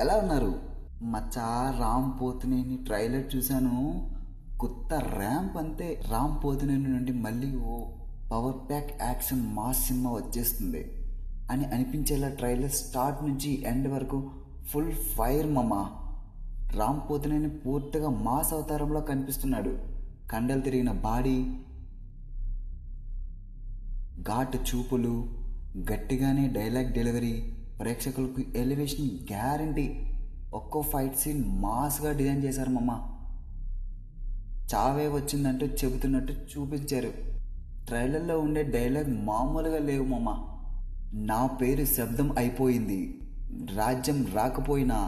ఎలా ఉన్నారు? మచ్చా రామ్ పోతినేని ట్రైలర్ చూశాను. కొత్త ర్యాంప్ అంతే. రామ్ పోతినేని నుండి మళ్ళీ ఓ power pack action mass cinema వచ్చేస్తుంది అని అనిపించేలా ట్రైలర్ స్టార్ట్ నుంచి ఎండ్ వరకు ఫుల్ ఫైర్ మామా. రామ్ పోతినేని పూర్తిగా మాస్ అవతారంలో కనిపిస్తున్నాడు. కండలు తిరిగిన బాడీ, ఘాటు చూపులు, గట్టిగానే డైలాగ్ డెలివరీ, ప్రేక్షకులకు ఎలివేషన్ గ్యారంటీ. ఒక్కో ఫైట్ సీన్ మాస్గా డిజైన్ చేశారు మామ. చావే వచ్చిందంటూ చెబుతున్నట్టు చూపించారు. ట్రైలర్లో ఉండే డైలాగ్ మామూలుగా లేవు మామ. నా పేరు శబ్దం అయిపోయింది, రాజ్యం రాకపోయినా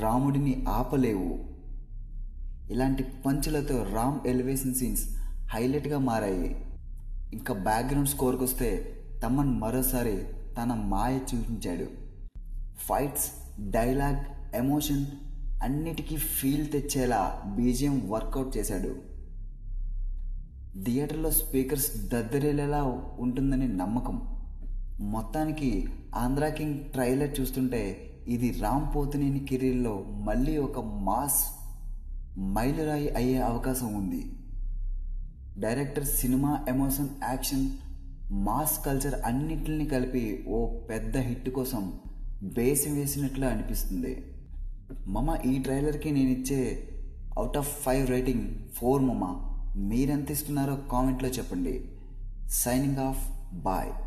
రాముడిని ఆపలేవు. ఇలాంటి పంచులతో రామ్ ఎలివేషన్ సీన్స్ హైలైట్గా మారాయి. ఇంకా బ్యాక్గ్రౌండ్ స్కోర్కి వస్తే తమన్ మరోసారి తన మాయ చూపించాడు. ఫైట్స్, డైలాగ్, ఎమోషన్ అన్నిటికీ ఫీల్ తెచ్చేలా బీజిఎం వర్కౌట్ చేశాడు. థియేటర్లో స్పీకర్స్ దద్దరిల్లేలా ఉంటుందని నమ్మకం. మొత్తానికి ఆంధ్రా కింగ్ ట్రైలర్ చూస్తుంటే ఇది రామ్ పోతినేని కెరీర్లో మళ్ళీ ఒక మాస్ మైలురాయి అయ్యే అవకాశం ఉంది. Director cinema, emotion, action, mass culture అన్నిటిని కలిపి ఓ పెద్ద హిట్ కోసం బేసి వేసినట్లు అనిపిస్తుంది. మమ ఈ ట్రైలర్కి నేను ఇచ్చే అవుట్ ఆఫ్ 5 రేటింగ్ 4 మమ. మీరెంత ఇస్తున్నారో కామెంట్లో చెప్పండి. Signing off, bye.